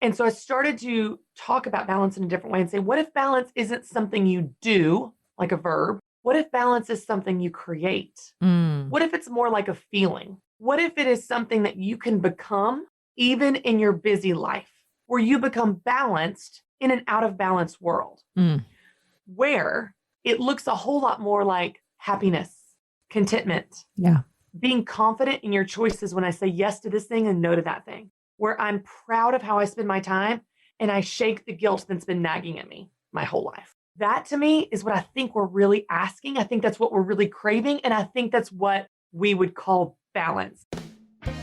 And so I started to talk about balance in a different way and say, what if balance isn't something you do, like a verb? What if balance is something you create? Mm, What if it's more like a feeling? What if it is something that you can become even in your busy life, where you become balanced in an out of balance world, mm. where it looks a whole lot more like happiness, contentment, Yeah. being confident in your choices when I say yes to this thing and no to that thing, where I'm proud of how I spend my time and I shake the guilt that's been nagging at me my whole life. That to me is what I think we're really asking. I think that's what we're really craving. And I think that's what we would call balance.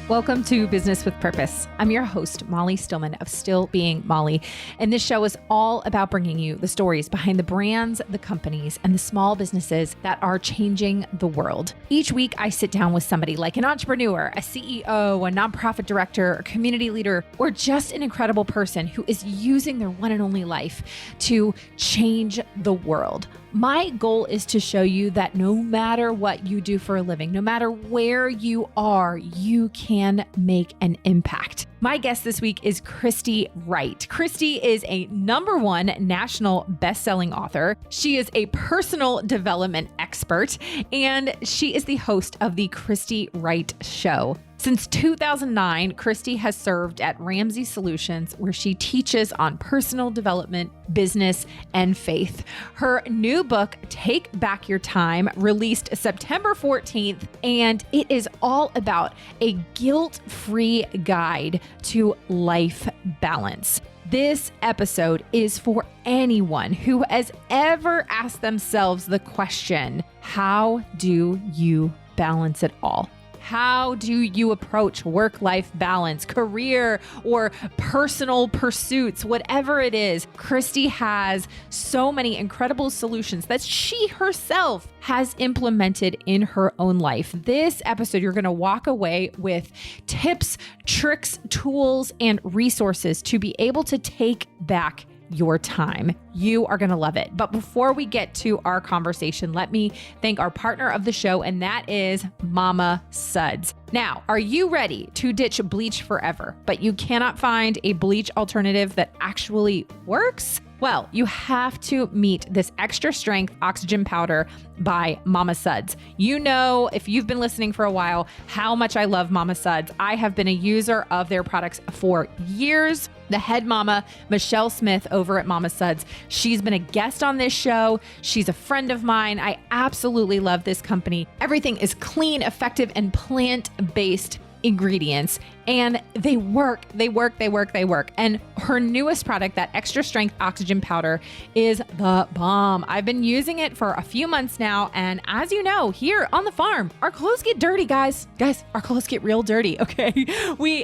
Welcome to Business with Purpose. I'm your host, Molly Stillman of Still Being Molly. And this show is all about bringing you the stories behind the brands, the companies, and the small businesses that are changing the world. Each week, I sit down with somebody like an entrepreneur, a CEO, a nonprofit director, a community leader, or just an incredible person who is using their one and only life to change the world. My goal is to show you that no matter what you do for a living, no matter where you are, you can make an impact. My guest this week is Christy Wright. Christy is a #1 national best-selling author. She is a personal development expert, and she is the host of the Christy Wright Show. Since 2009, Christy has served at Ramsey Solutions, where she teaches on personal development, business, and faith. Her new book, Take Back Your Time, released September 14th, and it is all about a guilt-free guide to life balance. This episode is for anyone who has ever asked themselves the question, how do you balance it all? How do you approach work-life balance, career, or personal pursuits, whatever it is? Christy has so many incredible solutions that she herself has implemented in her own life. This episode, you're going to walk away with tips, tricks, tools, and resources to be able to take back your time. You are going to love it. But before we get to our conversation, let me thank our partner of the show, and that is Mama Suds. Now, are you ready to ditch bleach forever, but you cannot find a bleach alternative that actually works? Well, you have to meet this extra strength oxygen powder by Mama Suds. You know, if you've been listening for a while, how much I love Mama Suds. I have been a user of their products for years. The head mama, Michelle Smith over at Mama Suds, she's been a guest on this show. She's a friend of mine. I absolutely love this company. Everything is clean, effective, and plant-based ingredients, and they work. And her newest product, that extra strength oxygen powder, is the bomb. I've been using it for a few months now, and as you know, here on the farm, our clothes get dirty, guys. Our clothes get real dirty, okay?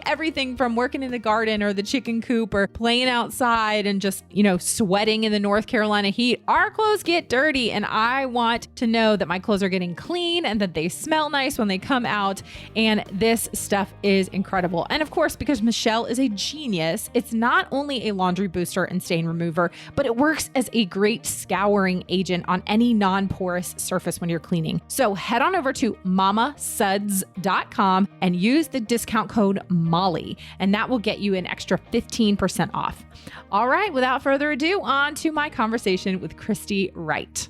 Everything from working in the garden or the chicken coop or playing outside and just, sweating in the North Carolina heat, our clothes get dirty, and I want to know that my clothes are getting clean and that they smell nice when they come out, and this stuff is incredible. And of course, because Michelle is a genius, it's not only a laundry booster and stain remover, but it works as a great scouring agent on any non-porous surface when you're cleaning. So head on over to mamasuds.com and use the discount code MOLLY, and that will get you an extra 15% off. All right, without further ado, on to my conversation with Christy Wright.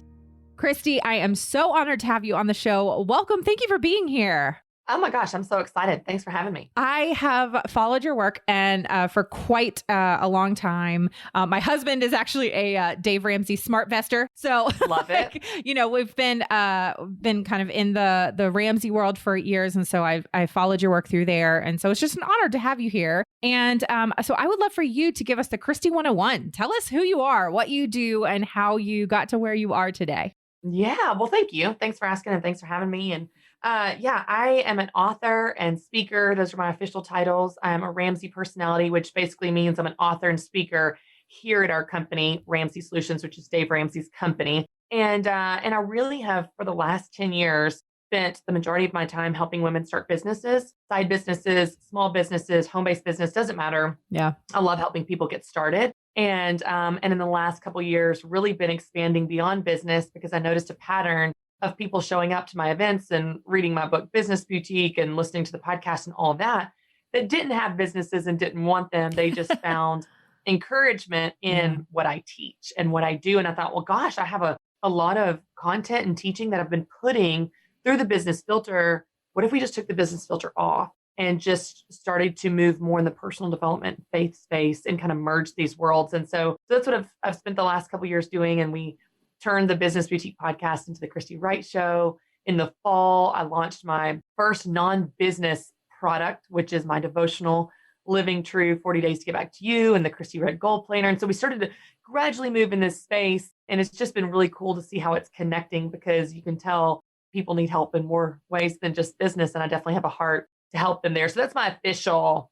Christy, I am so honored to have you on the show. Welcome. Thank you for being here. Oh my gosh, I'm so excited. Thanks for having me. I have followed your work and for quite a long time. My husband is actually a Dave Ramsey smart vestor. So love it. We've been kind of in the Ramsey world for years. And so I followed your work through there. And so it's just an honor to have you here. And so I would love for you to give us the Christy 101. Tell us who you are, what you do, and how you got to where you are today. Yeah, well, thank you. Thanks for asking and thanks for having me. And I am an author and speaker. Those are my official titles. I'm a Ramsey personality, which basically means I'm an author and speaker here at our company, Ramsey Solutions, which is Dave Ramsey's company. And I really have, for the last 10 years, spent the majority of my time helping women start businesses, side businesses, small businesses, home-based business, doesn't matter. Yeah. I love helping people get started. And in the last couple of years, really been expanding beyond business because I noticed a pattern of people showing up to my events and reading my book, Business Boutique, and listening to the podcast and all of that, that didn't have businesses and didn't want them. They just found encouragement in what I teach and what I do. And I thought, well, gosh, I have a lot of content and teaching that I've been putting through the business filter. What if we just took the business filter off and just started to move more in the personal development faith space and kind of merge these worlds? And so that's what I've spent the last couple of years doing. And we turned the Business Boutique podcast into the Christy Wright Show. In the fall, I launched my first non-business product, which is my devotional Living True 40 Days to Get Back to You and the Christy Wright Goal Planner. And so we started to gradually move in this space. And it's just been really cool to see how it's connecting, because you can tell people need help in more ways than just business. And I definitely have a heart to help them there. So that's my official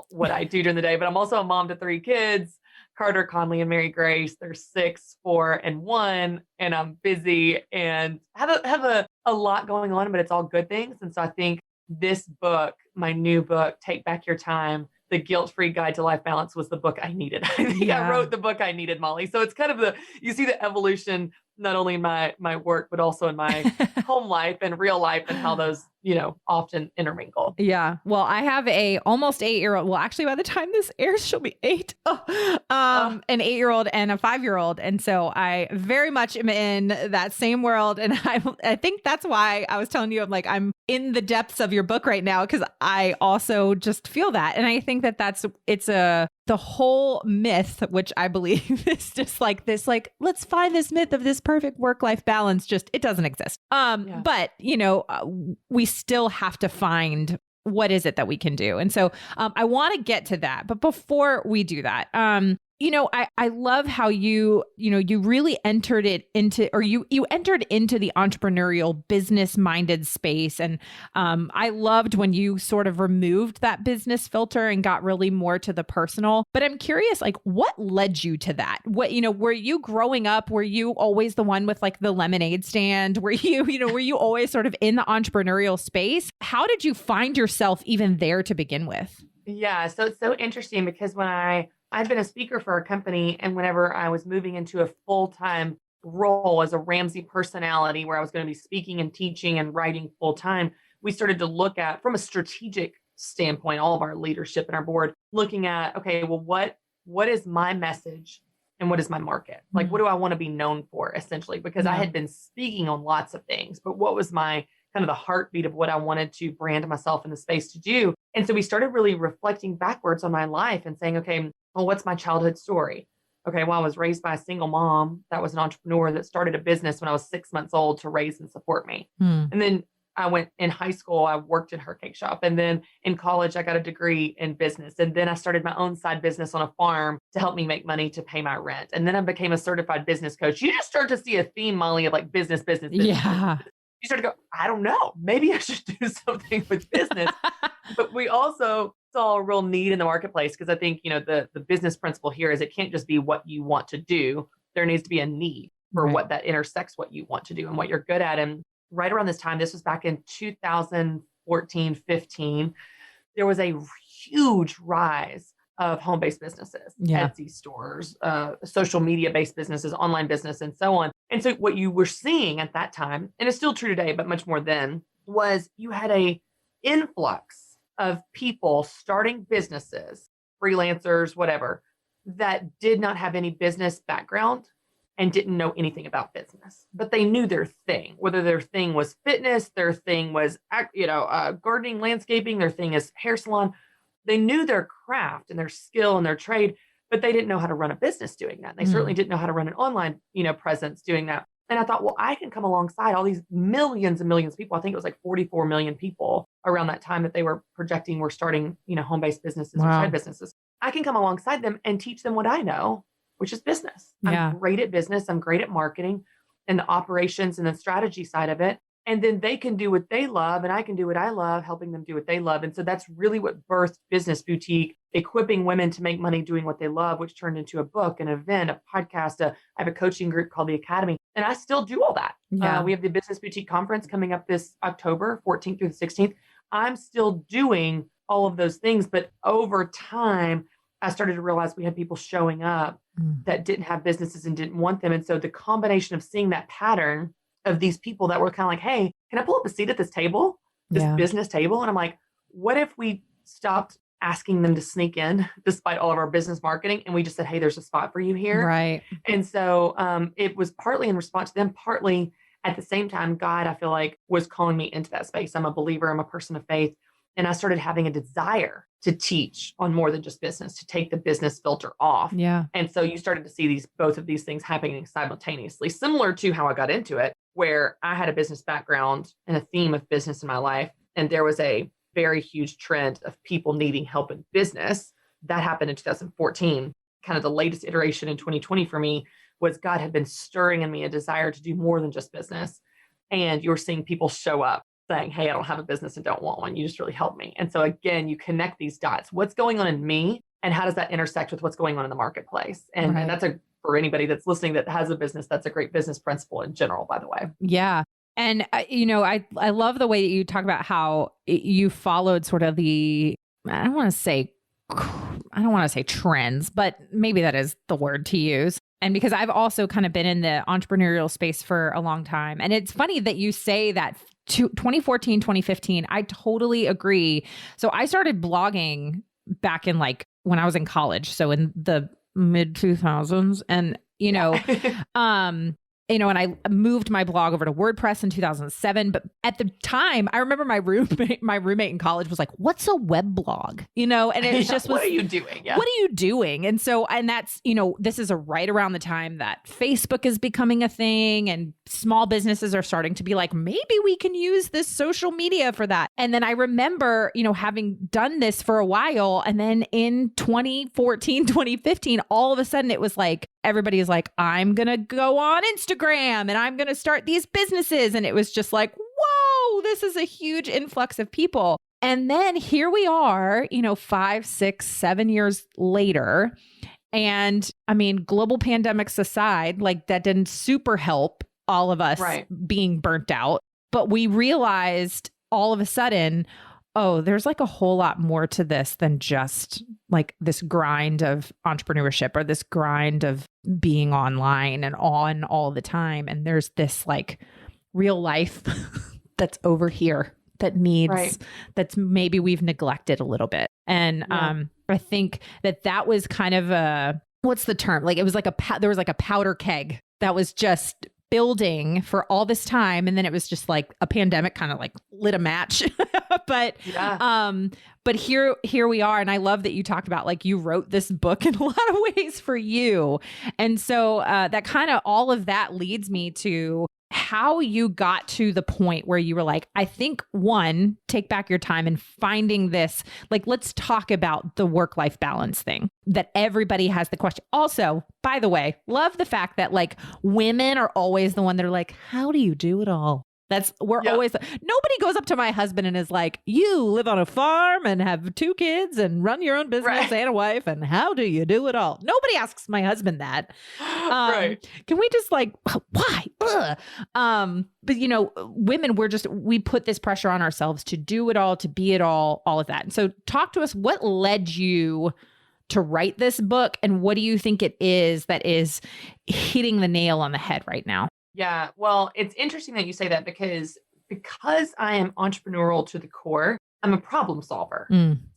what I do during the day. But I'm also a mom to 3 kids, Carter, Conley, and Mary Grace. They're 6, 4, and 1. And I'm busy and have a lot going on, but it's all good things. And so I think this book, my new book, Take Back Your Time, The Guilt-Free Guide to Life Balance, was the book I needed. I think I wrote the book I needed, Molly. So it's kind of you see the evolution, not only in my work, but also in my home life and real life, and how those, often intermingle. Yeah. Well, I have a almost 8-year-old. Well, actually, by the time this airs, she'll be 8. An 8-year-old and a 5-year-old. And so I very much am in that same world. And I think that's why I was telling you, I'm in the depths of your book right now, because I also just feel that. And I think it's the whole myth, which I believe is just this, let's find this myth of this perfect work-life balance. It doesn't exist. But we still have to find what is it that we can do. And so I want to get to that. But before we do that, I love how you really entered it into, or you entered into the entrepreneurial business minded space. And I loved when you sort of removed that business filter and got really more to the personal. But I'm curious, what led you to that? What, were you growing up? Were you always the one with the lemonade stand? Were you always sort of in the entrepreneurial space? How did you find yourself even there to begin with? Yeah. So it's so interesting, because when I'd been a speaker for a company, and whenever I was moving into a full-time role as a Ramsey personality, where I was going to be speaking and teaching and writing full-time, we started to look at, from a strategic standpoint, all of our leadership and our board, looking at, okay, well, what is my message and what is my market? What do I want to be known for, essentially? Because I had been speaking on lots of things, but what was my kind of the heartbeat of what I wanted to brand myself in the space to do? And so we started really reflecting backwards on my life and saying, okay, well, what's my childhood story? Okay, well, I was raised by a single mom that was an entrepreneur that started a business when I was 6 months old to raise and support me. And then I went in high school, I worked in her cake shop. And then in college, I got a degree in business. And then I started my own side business on a farm to help me make money to pay my rent. And then I became a certified business coach. You just start to see a theme, Molly, of business. Yeah. You start to go, I don't know, maybe I should do something with business. But we also saw a real need in the marketplace, because I think, the business principle here is it can't just be what you want to do. There needs to be a need for what that intersects what you want to do and what you're good at. And right around this time, this was back in 2014, 15, there was a huge rise of home-based businesses, Etsy stores, social media-based businesses, online business, and so on. And so what you were seeing at that time, and it's still true today, but much more then, was you had a influx of people starting businesses, freelancers, whatever, that did not have any business background and didn't know anything about business, but they knew their thing, whether their thing was fitness, their thing was, gardening, landscaping, their thing is hair salon. They knew their craft and their skill and their trade, but they didn't know how to run a business doing that. They certainly didn't know how to run an online, presence doing that. And I thought, well, I can come alongside all these millions and millions of people. I think it was 44 million people around that time that they were projecting were starting, home-based businesses or side businesses. I can come alongside them and teach them what I know, which is business. I'm great at business. I'm great at marketing and the operations and the strategy side of it. And then they can do what they love and I can do what I love, helping them do what they love. And so that's really what birthed Business Boutique, equipping women to make money doing what they love, which turned into a book, an event, a podcast. I have a coaching group called The Academy, and I still do all that. We have the Business Boutique conference coming up this October 14th through the 16th. I'm still doing all of those things, but over time, I started to realize we had people showing up that didn't have businesses and didn't want them. And so the combination of seeing that pattern of these people that were kind of hey, can I pull up a seat at this table, this business table? And I'm like, what if we stopped asking them to sneak in despite all of our business marketing. And we just said, hey, there's a spot for you here. Right. And so it was partly in response to them, partly at the same time, God, I feel like, was calling me into that space. I'm a believer, I'm a person of faith. And I started having a desire to teach on more than just business, to take the business filter off. Yeah. And so you started to see both of these things happening simultaneously, similar to how I got into it, where I had a business background and a theme of business in my life. And there was a very huge trend of people needing help in business. That happened in 2014. Kind of the latest iteration in 2020 for me was God had been stirring in me a desire to do more than just business. And you're seeing people show up saying, hey, I don't have a business and don't want one. You just really helped me. And so again, you connect these dots. What's going on in me and how does that intersect with what's going on in the marketplace? And, Right. and that's for anybody that's listening that has a business, that's a great business principle in general, by the way. Yeah. And, I love the way that you talk about how you followed sort of I don't want to say trends, but maybe that is the word to use. And because I've also kind of been in the entrepreneurial space for a long time. And it's funny that you say that 2014, 2015, I totally agree. So I started blogging back in when I was in college. So in the mid 2000s and, and I moved my blog over to WordPress in 2007. But at the time, I remember my roommate in college was like, what's a web blog? And it just was, what are you doing? Yeah. What are you doing? And so, and that's, this is right around the time that Facebook is becoming a thing and small businesses are starting to be like, maybe we can use this social media for that. And then I remember, having done this for a while. And then in 2014, 2015, all of a sudden it was like, everybody is like, I'm going to go on Instagram and I'm going to start these businesses. And it was just like, whoa, this is a huge influx of people. And then here we are, 5, 6, 7 years later. And I mean, global pandemics aside, that didn't super help all of us being burnt out. But we realized all of a sudden, oh, there's a whole lot more to this than just this grind of entrepreneurship or this grind of being online and on all the time. And there's this real life that's over here that needs, that's maybe we've neglected a little bit. And I think that was kind of what's the term? It was there was a powder keg that was just building for all this time. And then it was just a pandemic kind of lit a match. But here we are. And I love that you talked about you wrote this book in a lot of ways for you. And so that kind of all of that leads me to how you got to the point where you were like, I think one, take back your time and finding this, let's talk about the work-life balance thing that everybody has the question. Also, by the way, love the fact that women are always the one that are like, how do you do it all? Always, nobody goes up to my husband and is like, you live on a farm and have 2 kids and run your own business and a wife. And how do you do it all? Nobody asks my husband that. Can we just why? But women, we put this pressure on ourselves to do it all, to be it all of that. And so talk to us, what led you to write this book? And what do you think it is that is hitting the nail on the head right now? Yeah, well, it's interesting that you say that because I am entrepreneurial to the core, I'm a problem solver.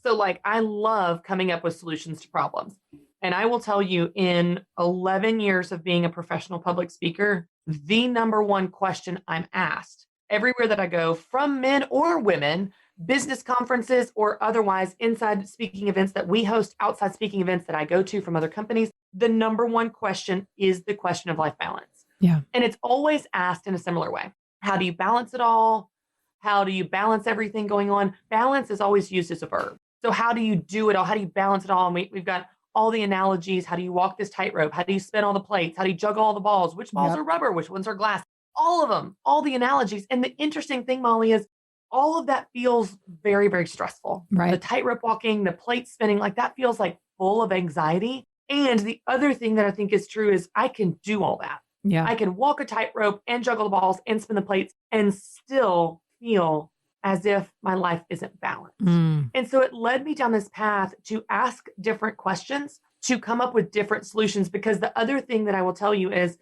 So I love coming up with solutions to problems. And I will tell you, in 11 years of being a professional public speaker, the number one question I'm asked everywhere that I go, from men or women, business conferences or otherwise, inside speaking events that we host, outside speaking events that I go to from other companies, the number one question is the question of life balance. Yeah. And it's always asked in a similar way. How do you balance it all? How do you balance everything going on? Balance is always used as a verb. So how do you do it all? How do you balance it all? And we've got all the analogies. How do you walk this tightrope? How do you spin all the plates? How do you juggle all the balls? Which balls are rubber? Which ones are glass? All of them, all the analogies. And the interesting thing, Molly, is all of that feels very, very stressful. Right. The tightrope walking, the plate spinning, that feels full of anxiety. And the other thing that I think is true is I can do all that. Yeah. I can walk a tightrope and juggle the balls and spin the plates and still feel as if my life isn't balanced. And so it led me down this path to ask different questions, to come up with different solutions. Because the other thing that I will tell you is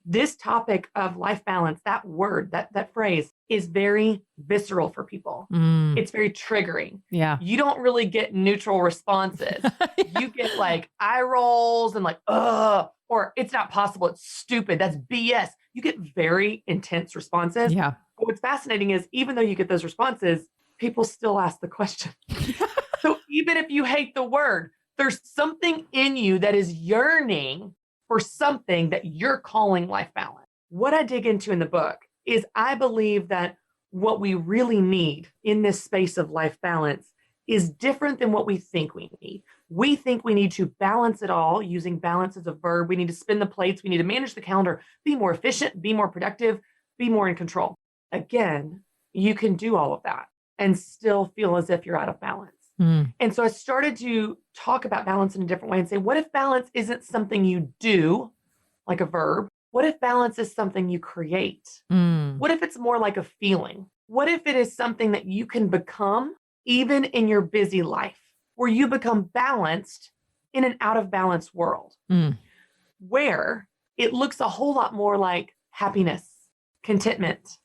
this topic of life balance, that word, that phrase, is very visceral for people. It's very triggering. Yeah. You don't really get neutral responses. You get like eye rolls and like, ugh, or it's not possible. It's stupid. That's BS. You get very intense responses. Yeah. But what's fascinating is even though you get those responses, people still ask the question. So even if you hate the word, there's something in you that is yearning for something that you're calling life balance. What I dig into in the book is I believe that what we really need in this space of life balance is different than what we think we need. We think we need to balance it all using balance as a verb. We need to spin the plates. We need to manage the calendar, be more efficient, be more productive, be more in control. Again, you can do all of that and still feel as if you're out of balance. And so I started to talk about balance in a different way and say, what if balance isn't something you do, like a verb? What if balance is something you create? What if it's more like a feeling? What if it is something that you can become even in your busy life, where you become balanced in an out of balance world, where it looks a whole lot more like happiness, contentment,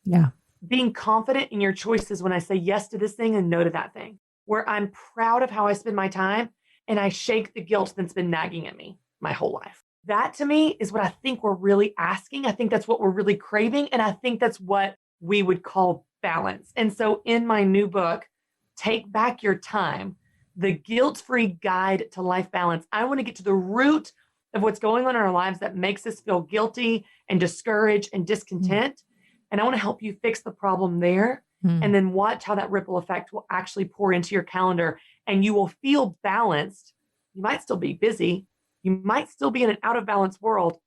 being confident in your choices when I say yes to this thing and no to that thing, where I'm proud of how I spend my time and I shake the guilt that's been nagging at me my whole life. That to me is what I think we're really asking. I think that's what we're really craving. And I think that's what we would call balance. And so in my new book, Take Back Your Time, the guilt-free guide to life balance, I want to get to the root of what's going on in our lives that makes us feel guilty and discouraged and discontent. And I want to help you fix the problem there. And then watch how that ripple effect will actually pour into your calendar and you will feel balanced. You might still be busy. You might still be in an out of balance world,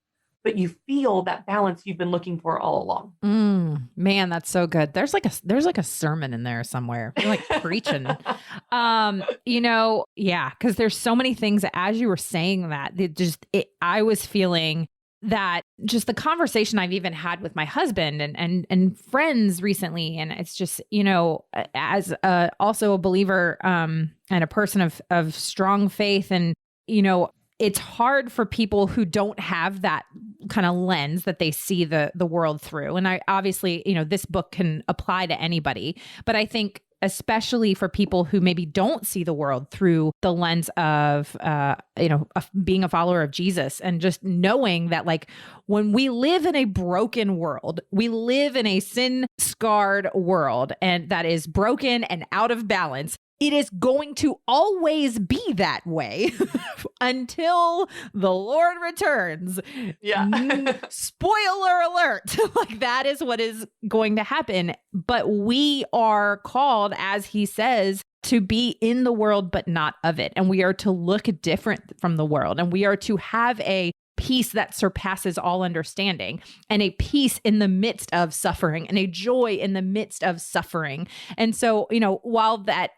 but you feel that balance you've been looking for all along. Man, that's so good. There's like a sermon in there somewhere. You're like preaching. Because there's so many things that as you were saying that, I was feeling that just the conversation I've even had with my husband and friends recently. And it's just, as also a believer and a person of strong faith. And, it's hard for people who don't have that kind of lens that they see the world through. And I obviously, this book can apply to anybody, but I think especially for people who maybe don't see the world through the lens of, being a follower of Jesus and just knowing that like when we live in a broken world, we live in a sin-scarred world and that is broken and out of balance. It is going to always be that way until the Lord returns. Yeah. Spoiler alert. Like that is what is going to happen. But we are called, as he says, to be in the world, but not of it. And we are to look different from the world. And we are to have a peace that surpasses all understanding and a peace in the midst of suffering and a joy in the midst of suffering. And so, while that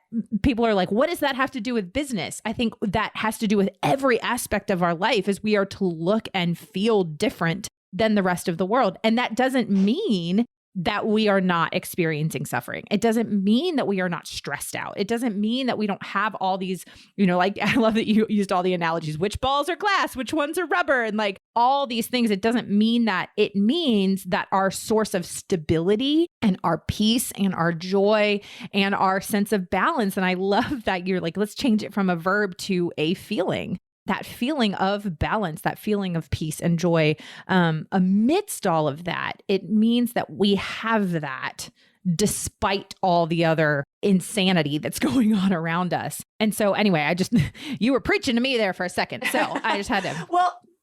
people are like, what does that have to do with business? I think that has to do with every aspect of our life is we are to look and feel different than the rest of the world. And that doesn't mean that we are not experiencing suffering. It doesn't mean that we are not stressed out. It doesn't mean that we don't have all these, like, I love that you used all the analogies, which balls are glass, which ones are rubber, and like all these things. It doesn't mean that. It means that our source of stability and our peace and our joy and our sense of balance. And I love that you're like, let's change it from a verb to a feeling. That feeling of balance, that feeling of peace and joy, amidst all of that, it means that we have that despite all the other insanity that's going on around us. And so anyway, you were preaching to me there for a second. So I just had to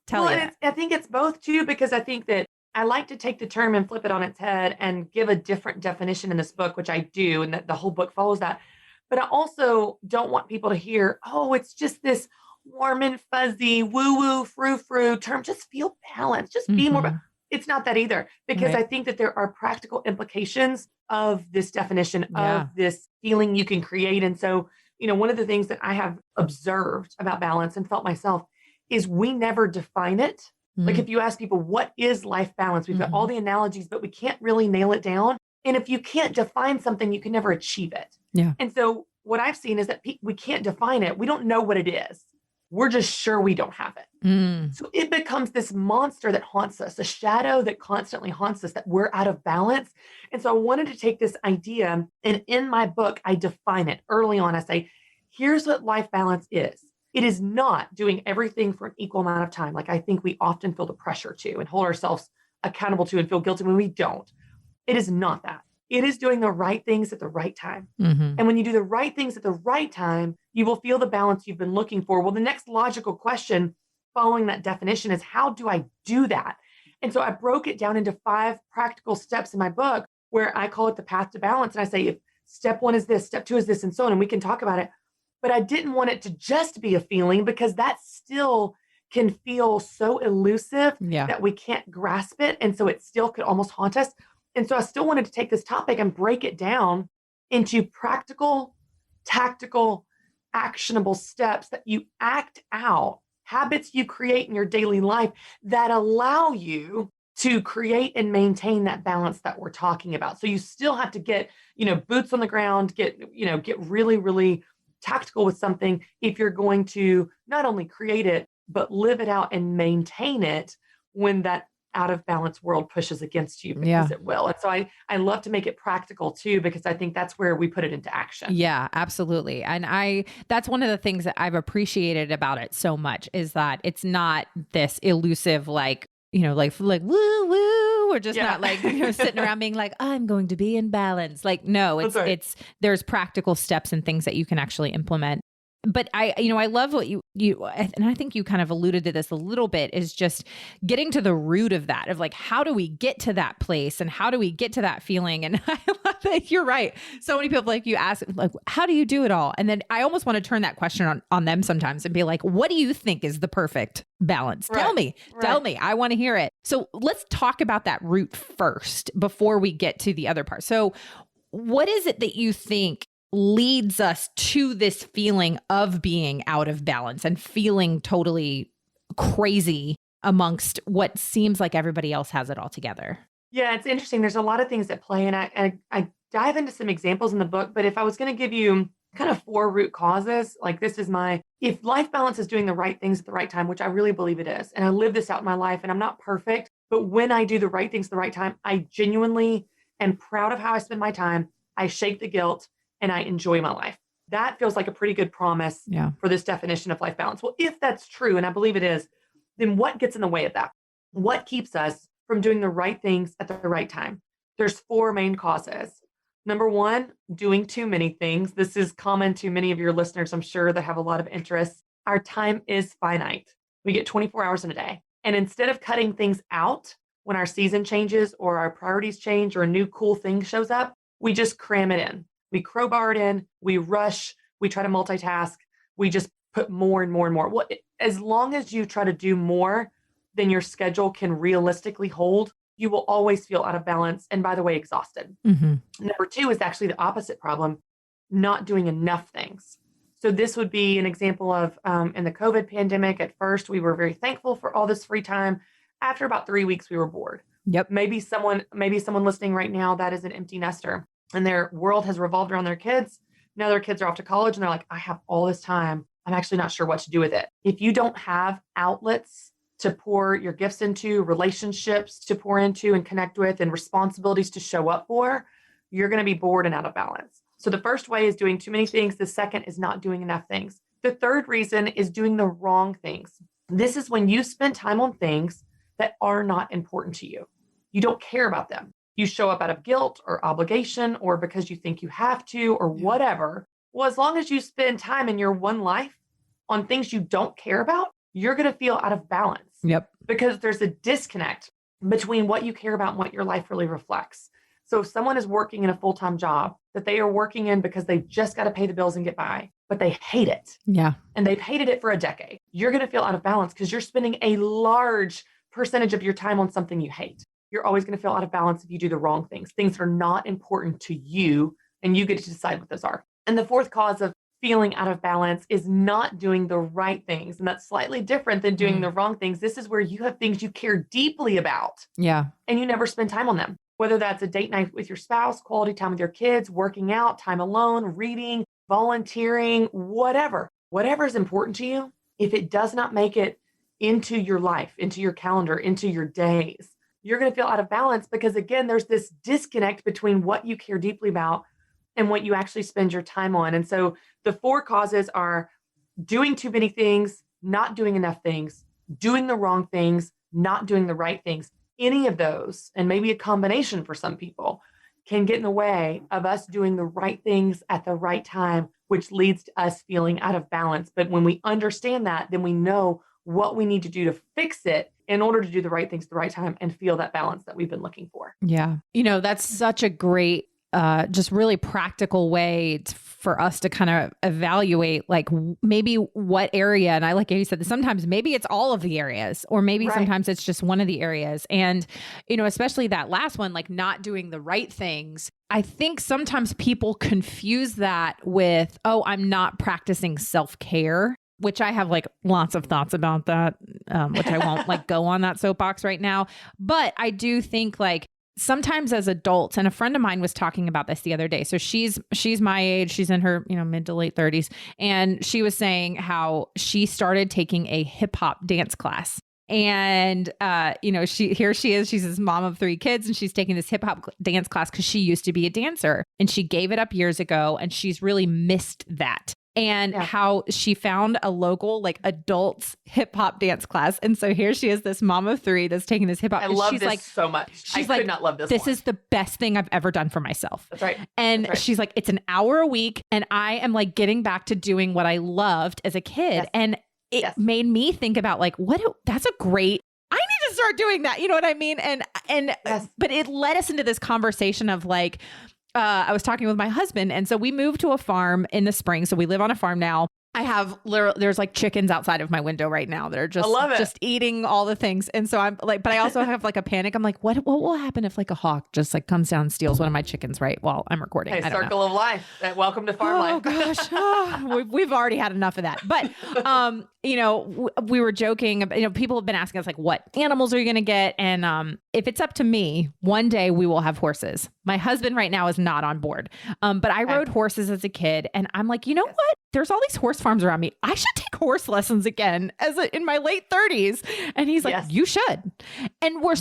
tell you. I think it's both too, because I think that I like to take the term and flip it on its head and give a different definition in this book, which I do. And that the whole book follows that. But I also don't want people to hear, oh, it's just this warm and fuzzy, woo-woo, frou-frou term. Just feel balanced. Just be more. It's not that either, because I think that there are practical implications of this definition of this feeling you can create. And so, one of the things that I have observed about balance and felt myself is we never define it. Like if you ask people, what is life balance? We've got all the analogies, but we can't really nail it down. And if you can't define something, you can never achieve it. Yeah. And so what I've seen is that we can't define it. We don't know what it is. We're just sure we don't have it. Mm. So it becomes this monster that haunts us, a shadow that constantly haunts us, that we're out of balance. And so I wanted to take this idea, and in my book, I define it early on. I say, here's what life balance is. It is not doing everything for an equal amount of time. Like I think we often feel the pressure to and hold ourselves accountable to and feel guilty when we don't. It is not that. It is doing the right things at the right time. Mm-hmm. And when you do the right things at the right time, you will feel the balance you've been looking for. Well, the next logical question following that definition is, how do I do that? And so I broke it down into 5 practical steps in my book where I call it the path to balance. And I say, if step 1 is this, step 2 is this, and so on, and we can talk about it. But I didn't want it to just be a feeling, because that still can feel so elusive Yeah. that we can't grasp it. And so it still could almost haunt us. And so I still wanted to take this topic and break it down into practical, tactical, actionable steps that you act out, habits you create in your daily life that allow you to create and maintain that balance that we're talking about. So you still have to get, boots on the ground, get really, really tactical with something if you're going to not only create it, but live it out and maintain it when that out of balance world pushes against you, because it will. And so I love to make it practical too, because I think that's where we put it into action. Yeah, absolutely. And that's one of the things that I've appreciated about it so much, is that it's not this elusive, like woo woo. We're just not like, sitting around being like, I'm going to be in balance. Like, no, it's there's practical steps and things that you can actually implement. But I love what you, and I think you kind of alluded to this a little bit, is just getting to the root of that, of like, how do we get to that place and how do we get to that feeling? And I love that you're right. So many people, like, you ask, like, how do you do it all? And then I almost want to turn that question on them sometimes and be like, what do you think is the perfect balance? Right. Tell me, I want to hear it. So let's talk about that root first before we get to the other part. So what is it that you think leads us to this feeling of being out of balance and feeling totally crazy amongst what seems like everybody else has it all together? Yeah, it's interesting. There's a lot of things that play, and I dive into some examples in the book. But if I was going to give you kind of 4 root causes, like, this is if life balance is doing the right things at the right time, which I really believe it is, and I live this out in my life, and I'm not perfect, but when I do the right things at the right time, I genuinely am proud of how I spend my time. I shake the guilt, and I enjoy my life. That feels like a pretty good promise for this definition of life balance. Well, if that's true, and I believe it is, then what gets in the way of that? What keeps us from doing the right things at the right time? There's 4 main causes. Number 1, doing too many things. This is common to many of your listeners, I'm sure, that have a lot of interests. Our time is finite. We get 24 hours in a day. And instead of cutting things out when our season changes or our priorities change or a new cool thing shows up, we just cram it in. We crowbar it in, we rush, we try to multitask, we just put more and more and more. Well, as long as you try to do more than your schedule can realistically hold, you will always feel out of balance. And by the way, exhausted. Mm-hmm. Number 2 is actually the opposite problem, not doing enough things. So this would be an example of in the COVID pandemic. At first, we were very thankful for all this free time. After about 3 weeks, we were bored. Yep. Maybe someone listening right now that is an empty nester, and their world has revolved around their kids. Now their kids are off to college and they're like, I have all this time. I'm actually not sure what to do with it. If you don't have outlets to pour your gifts into, relationships to pour into and connect with, and responsibilities to show up for, you're going to be bored and out of balance. So the first way is doing too many things. The second is not doing enough things. The third reason is doing the wrong things. This is when you spend time on things that are not important to you. You don't care about them. You show up out of guilt or obligation or because you think you have to or whatever. Well, as long as you spend time in your one life on things you don't care about, you're going to feel out of balance. Yep. Because there's a disconnect between what you care about and what your life really reflects. So if someone is working in a full-time job that they are working in because they've just got to pay the bills and get by, but they hate it. Yeah. And they've hated it for a decade, you're going to feel out of balance because you're spending a large percentage of your time on something you hate. You're always going to feel out of balance if you do the wrong things that are not important to you, and you get to decide what those are. And the 4th cause of feeling out of balance is not doing the right things. And that's slightly different than doing the wrong things. This is where you have things you care deeply about. Yeah. And you never spend time on them. Whether that's a date night with your spouse, quality time with your kids, working out, time alone, reading, volunteering, whatever is important to you. If it does not make it into your life, into your calendar, into your days, you're going to feel out of balance because, again, there's this disconnect between what you care deeply about and what you actually spend your time on. And so the 4 causes are doing too many things, not doing enough things, doing the wrong things, not doing the right things. Any of those, and maybe a combination for some people, can get in the way of us doing the right things at the right time, which leads to us feeling out of balance. But when we understand that, then we know what we need to do to fix it in order to do the right things at the right time and feel that balance that we've been looking for. Yeah. That's such a great, just really practical way for us to kind of evaluate like maybe what area. And I like you said, sometimes maybe it's all of the areas, or maybe sometimes it's just one of the areas. And, especially that last one, like not doing the right things. I think sometimes people confuse that with, oh, I'm not practicing self-care, which I have like lots of thoughts about that, which I won't like go on that soapbox right now. But I do think like, sometimes as adults, and a friend of mine was talking about this the other day. So she's my age, she's in her, mid to late 30s. And she was saying how she started taking a hip hop dance class. And, she is, she's this mom of 3 kids, and she's taking this hip hop dance class because she used to be a dancer and she gave it up years ago. And she's really missed that. And how she found a local like adults hip hop dance class. And so here she is, this mom of 3 that's taking this hip hop. I love she's this like, so much. She's I could not love this. This more. is the best thing I've ever done for myself. That's right. And she's like, it's an hour a week. And I am like getting back to doing what I loved as a kid. Yes. And it made me think about like, that's a great, I need to start doing that. You know what I mean? But it led us into this conversation of like, I was talking with my husband, and so we moved to a farm in the spring. So we live on a farm now. I have there's like chickens outside of my window right now that are just eating all the things. And so I'm like, but I also have like a panic. I'm like, what will happen if like a hawk just like comes down and steals one of my chickens right while I'm recording? Hey, circle of life. Welcome to farm life. Oh gosh. We've already had enough of that. But, we were joking, people have been asking us like, what animals are you going to get? And if it's up to me, one day we will have horses. My husband right now is not on board. But I rode horses as a kid, and I'm like, you know what? There's all these horse farms around me. I should take horse lessons again in my late 30s. And he's like, you should. And we're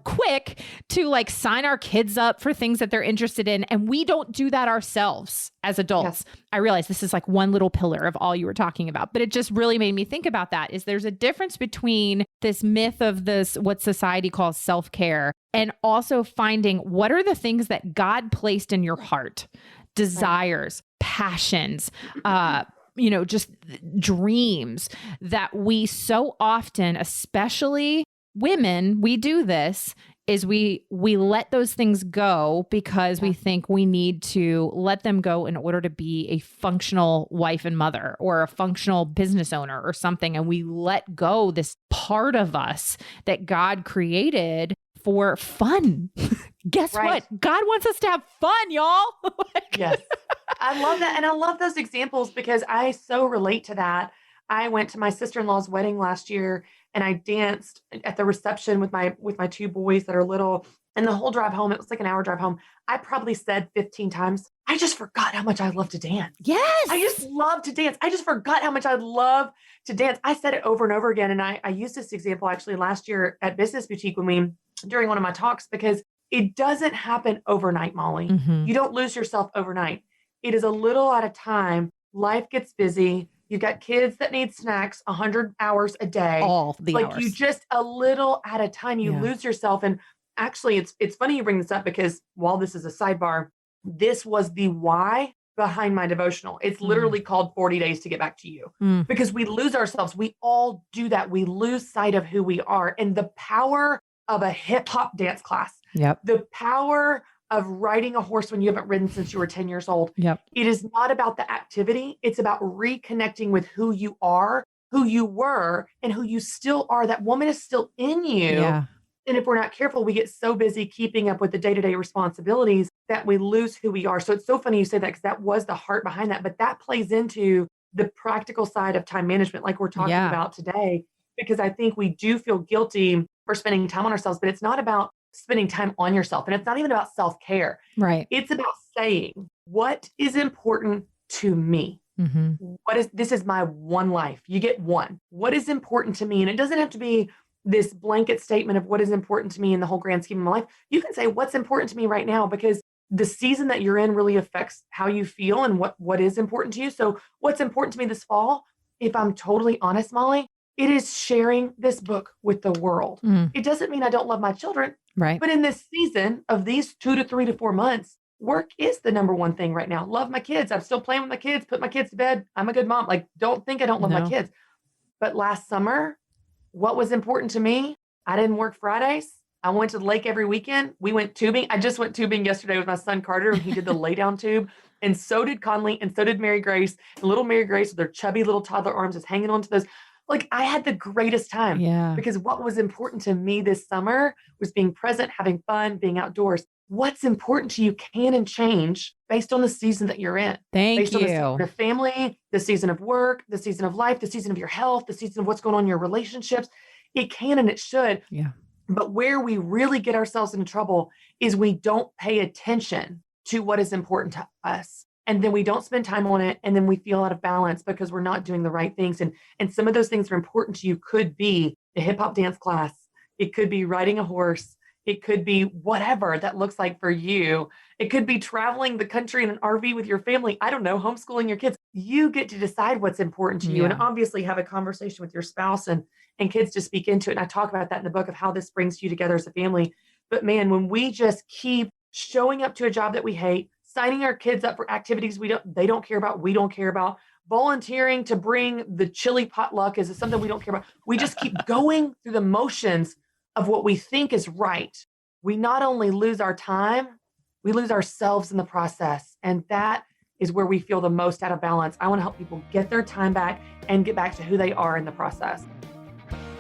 quick to like sign our kids up for things that they're interested in. And we don't do that ourselves as adults. Yes. I realize this is like one little pillar of all you were talking about, but it just really made me think about that. Is there's a difference between this myth of this, what society calls self-care, and also finding what are the things that God placed in your heart, desires, passions, just dreams that we so often, especially women, we do this, is we let those things go because we think we need to let them go in order to be a functional wife and mother or a functional business owner or something. And we let go this part of us that God created for fun. Guess what? God wants us to have fun, y'all. Yes. I love that. And I love those examples because I so relate to that. I went to my sister-in-law's wedding last year and I danced at the reception with my 2 boys that are little. And the whole drive home, it was like an hour drive home, I probably said 15 times, I just forgot how much I love to dance. Yes. I just love to dance. I just forgot how much I love to dance. I said it over and over again. And I used this example actually last year at Business Boutique during one of my talks, because it doesn't happen overnight, Molly. Mm-hmm. You don't lose yourself overnight. It is a little at a time. Life gets busy. You've got kids that need snacks 100 hours a day. All the hours. Like you just a little at a time, you lose yourself. And actually, it's funny you bring this up because while this is a sidebar, this was the why behind my devotional. It's literally called 40 Days to Get Back to You because we lose ourselves. We all do that. We lose sight of who we are, and the power of a hip hop dance class. Yep. The power of riding a horse when you haven't ridden since you were 10 years old. Yep. It is not about the activity. It's about reconnecting with who you are, who you were, and who you still are. That woman is still in you. Yeah. And if we're not careful, we get so busy keeping up with the day-to-day responsibilities that we lose who we are. So it's so funny you say that because that was the heart behind that. But that plays into the practical side of time management like we're talking about today, because I think we do feel guilty for spending time on ourselves, but it's not about spending time on yourself. And it's not even about self-care. Right. It's about saying, what is important to me? Mm-hmm. This is my one life. You get one. What is important to me? And it doesn't have to be this blanket statement of what is important to me in the whole grand scheme of my life. You can say what's important to me right now, because the season that you're in really affects how you feel and what is important to you. So what's important to me this fall, if I'm totally honest, Molly, it is sharing this book with the world. It doesn't mean I don't love my children, Right. but in this season of these 2 to 3 to 4 months, work is the number one thing right now. Love my kids. I'm still playing with my kids, put my kids to bed. I'm a good mom. Like, don't think I don't love my kids. But last summer, what was important to me? I didn't work Fridays. I went to the lake every weekend. We went tubing. I just went tubing yesterday with my son Carter, and he did the lay down tube. And so did Conley, and so did Mary Grace. And little Mary Grace with their chubby little toddler arms is hanging onto those. Like, I had the greatest time. Yeah. Because what was important to me this summer was being present, having fun, being outdoors. What's important to you can change based on the season that you're in. Based on the season of your family, the season of work, the season of life, the season of your health, the season of what's going on in your relationships. It can and it should. Yeah. But where we really get ourselves into trouble is we don't pay attention to what is important to us. And then we don't spend time on it. And then we feel out of balance because we're not doing the right things. And some of those things that are important to you could be a hip hop dance class. It could be riding a horse. It could be whatever that looks like for you. It could be traveling the country in an RV with your family. I don't know, homeschooling your kids. You get to decide what's important to you, and obviously have a conversation with your spouse and kids to speak into it. And I talk about that in the book of how this brings you together as a family. But man, when we just keep showing up to a job that we hate, signing our kids up for activities they don't care about, we don't care about, volunteering to bring the chili potluck is something we don't care about. We just keep going through the motions of what we think is right. We not only lose our time, we lose ourselves in the process. And that is where we feel the most out of balance. I want to help people get their time back and get back to who they are in the process.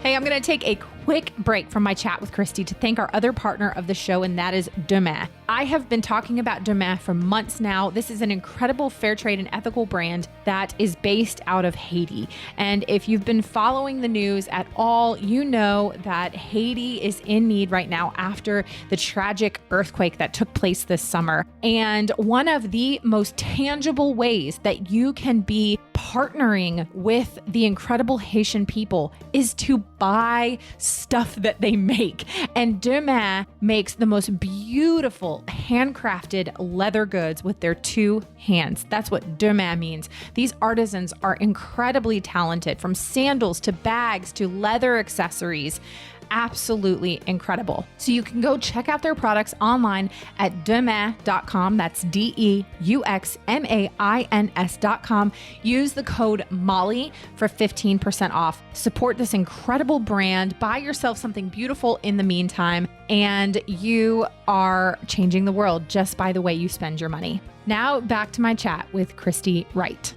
Hey, I'm going to take a quick break from my chat with Christy to thank our other partner of the show, and that is Demain. I have been talking about Demain for months now. This is an incredible fair trade and ethical brand that is based out of Haiti. And if you've been following the news at all, you know that Haiti is in need right now after the tragic earthquake that took place this summer. And one of the most tangible ways that you can be partnering with the incredible Haitian people is to buy stuff that they make. And Demain makes the most beautiful handcrafted leather goods with their two hands. That's what Demain means. These artisans are incredibly talented, from sandals to bags to leather accessories. Absolutely incredible. So you can go check out their products online at demain.com. That's DEUXMAINS.com. Use the code Molly for 15% off. Support this incredible brand. Buy yourself something beautiful in the meantime, and you are changing the world just by the way you spend your money. Now back to my chat with Christy Wright.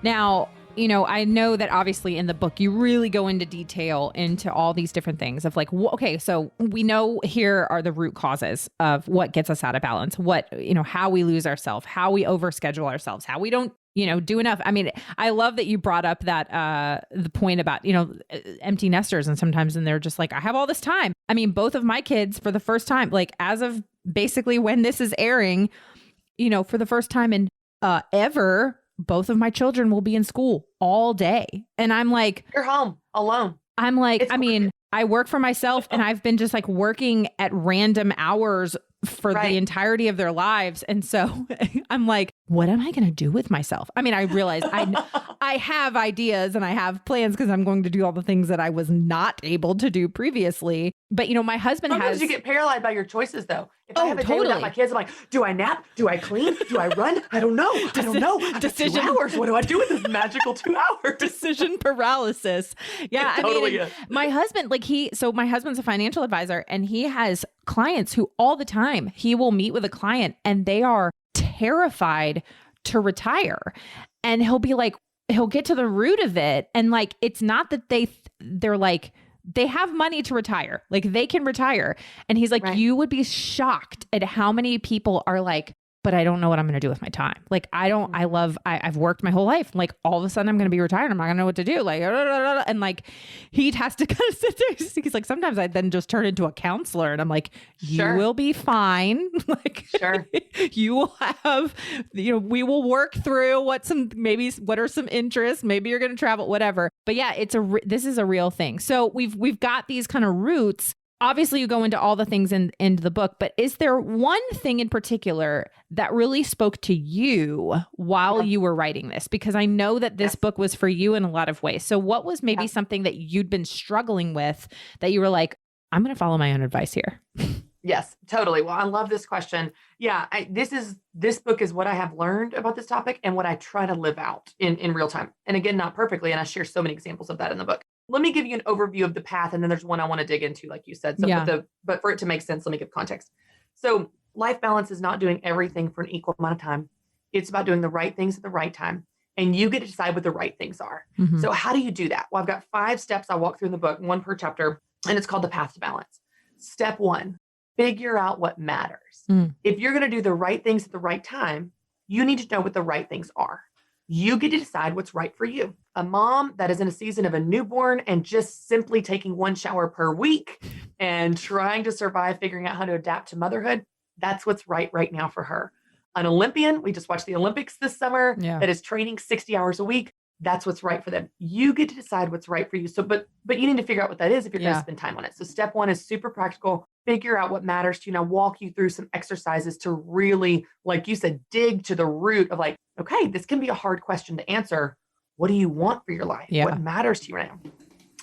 Now, you know, I know that obviously in the book, you really go into detail into all these different things of like, okay, so we know here are the root causes of what gets us out of balance, how we lose ourselves, how we overschedule ourselves, how we don't, do enough. I mean, I love that you brought up that, the point about, empty nesters, and sometimes they're just like, I have all this time. I mean, both of my kids for the first time, like as of basically when this is airing, for the first time in ever, both of my children will be in school all day. And I'm like, you're home alone. I'm like, I work for myself, and I've been just like working at random hours for the entirety of their lives. And so I'm like, what am I going to do with myself? I mean, I realize I have ideas and I have plans because I'm going to do all the things that I was not able to do previously. But, my husband Sometimes you get paralyzed by your choices, though. If I have a day without my kids, I'm like, do I nap? Do I clean? Do I run? I don't know. I don't know. I have 2 hours. What do I do with this magical 2 hours? Decision paralysis. Yeah. It totally is. My husband, my husband's a financial advisor, and he has clients who all the time he will meet with a client and they are terrified to retire. And he'll get to the root of it. And like, it's not that they're like, they have money to retire. Like they can retire. And he's like, you would be shocked at how many people are like, but I don't know what I'm going to do with my time. Like, I've worked my whole life. Like, all of a sudden I'm going to be retired. I'm not going to know what to do. Like, and like, he has to kind of sit there. He's like, sometimes I then just turn into a counselor and I'm like, you will be fine. Like, you will have, we will work through what are some interests. Maybe you're going to travel, whatever. But yeah, this is a real thing. So we've got these kind of roots. Obviously, you go into all the things in the book, but is there one thing in particular that really spoke to you while you were writing this? Because I know that this book was for you in a lot of ways. So what was maybe something that you'd been struggling with that you were like, I'm going to follow my own advice here? Yes, totally. Well, I love this question. Yeah, this book is what I have learned about this topic and what I try to live out in real time. And again, not perfectly. And I share so many examples of that in the book. Let me give you an overview of the path. And then there's one I want to dig into, like you said. So, but for it to make sense, let me give context. So life balance is not doing everything for an equal amount of time. It's about doing the right things at the right time. And you get to decide what the right things are. Mm-hmm. So how do you do that? Well, I've got 5 steps I walk through in the book, 1 per chapter, and it's called the path to balance. Step 1, figure out what matters. If you're going to do the right things at the right time, you need to know what the right things are. You get to decide what's right for you. A mom that is in a season of a newborn and just simply taking 1 shower per week and trying to survive, figuring out how to adapt to motherhood, that's what's right now for her. An Olympian, we just watched the Olympics this summer, that is training 60 hours a week. That's what's right for them. You get to decide what's right for you. So, but you need to figure out what that is if you're going to spend time on it. So step 1 is super practical. Figure out what matters to you. Now walk you through some exercises to really, like you said, dig to the root of like, okay, this can be a hard question to answer. What do you want for your life? What matters to you right now?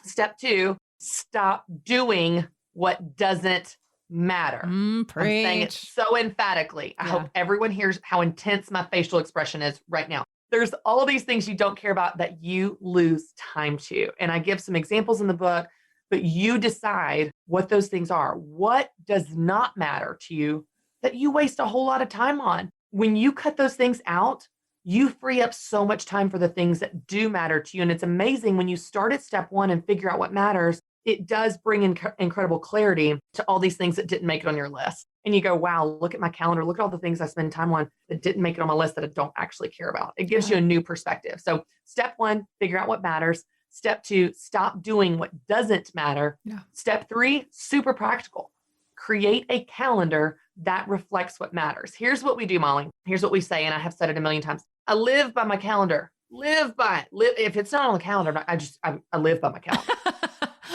Step 2, stop doing what doesn't matter. I'm saying it so emphatically. I hope everyone hears how intense my facial expression is right now. There's all these things you don't care about that you lose time to. And I give some examples in the book, but you decide what those things are. What does not matter to you that you waste a whole lot of time on? When you cut those things out, you free up so much time for the things that do matter to you. And it's amazing when you start at step 1 and figure out what matters, it does bring incredible clarity to all these things that didn't make it on your list. And you go, wow, look at my calendar. Look at all the things I spend time on that didn't make it on my list that I don't actually care about. It gives you a new perspective. So step 1, figure out what matters. Step 2, stop doing what doesn't matter. Step 3, super practical. Create a calendar that reflects what matters. Here's what we do, Molly. Here's what we say, and I have said it a million times. I live by my calendar. Live by it. If it's not on the calendar, I live by my calendar.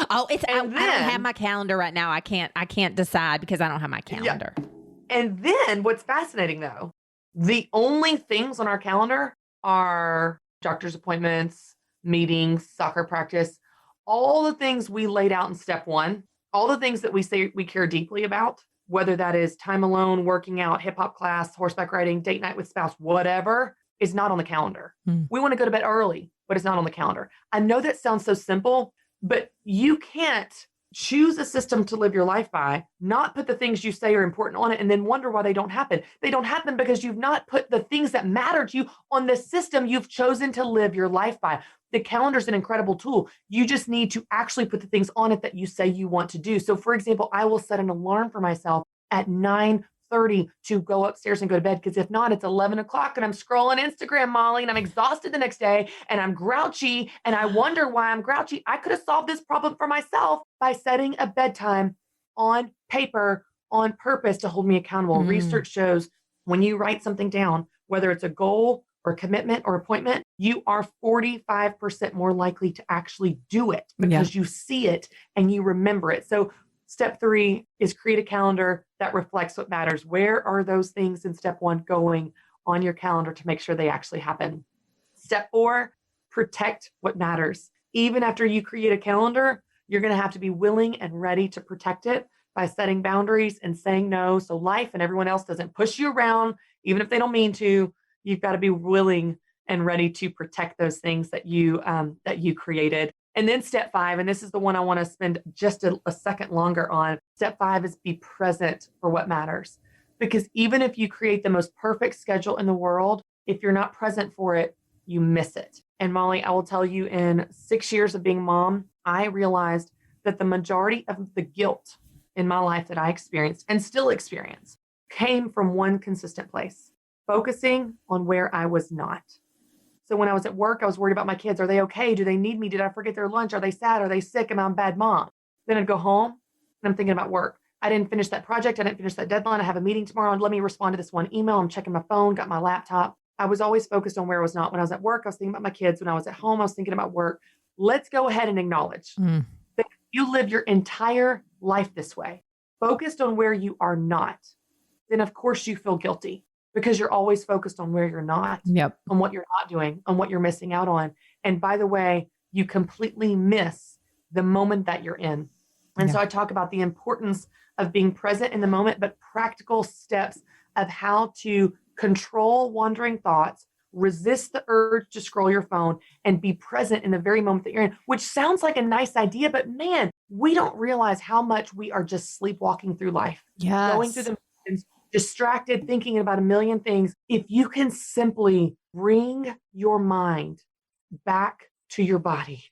I don't have my calendar right now. I can't decide because I don't have my calendar. Yeah. And then what's fascinating though, the only things on our calendar are doctor's appointments, meetings, soccer practice, all the things we laid out in step 1, all the things that we say we care deeply about, whether that is time alone, working out, hip hop class, horseback riding, date night with spouse, whatever, is not on the calendar. We want to go to bed early, but it's not on the calendar. I know that sounds so simple, but you can't choose a system to live your life by, not put the things you say are important on it, and then wonder why they don't happen. They don't happen because you've not put the things that matter to you on the system you've chosen to live your life by. The calendar is an incredible tool. You just need to actually put the things on it that you say you want to do. So for example, I will set an alarm for myself at 9:30 to go upstairs and go to bed. Because if not, it's 11 o'clock and I'm scrolling Instagram, Molly, and I'm exhausted the next day and I'm grouchy and I wonder why I'm grouchy. I could have solved this problem for myself by setting a bedtime on paper on purpose to hold me accountable. Research shows when you write something down, whether it's a goal or commitment or appointment, you are 45% more likely to actually do it because you see it and you remember it. So step 3 is create a calendar that reflects what matters. Where are those things in step 1 going on your calendar to make sure they actually happen? Step 4, protect what matters. Even after you create a calendar, you're going to have to be willing and ready to protect it by setting boundaries and saying no. So life and everyone else doesn't push you around, even if they don't mean to. You've got to be willing and ready to protect those things that you created. And then step 5, and this is the one I want to spend just a second longer on. Step 5 is be present for what matters. Because even if you create the most perfect schedule in the world, if you're not present for it, you miss it. And Molly, I will tell you, in 6 years of being mom, I realized that the majority of the guilt in my life that I experienced and still experience came from one consistent place. focusing on where I was not. So when I was at work, I was worried about my kids. Are they okay? Do they need me? Did I forget their lunch? Are they sad? Are they sick? Am I a bad mom? Then I'd go home and I'm thinking about work. I didn't finish that project. I didn't finish that deadline. I have a meeting tomorrow. And let me respond to this one email. I'm checking my phone, got my laptop. I was always focused on where I was not. When I was at work, I was thinking about my kids. When I was at home, I was thinking about work. Let's go ahead and acknowledge that if you live your entire life this way, focused on where you are not, then of course you feel guilty because you're always focused on where you're not, on what you're not doing, on what you're missing out on. And by the way, you completely miss the moment that you're in. And so I talk about the importance of being present in the moment, but practical steps of how to control wandering thoughts, resist the urge to scroll your phone, and be present in the very moment that you're in, which sounds like a nice idea, but man, we don't realize how much we are just sleepwalking through life, going through the motions, distracted, thinking about a million things. If you can simply bring your mind back to your body,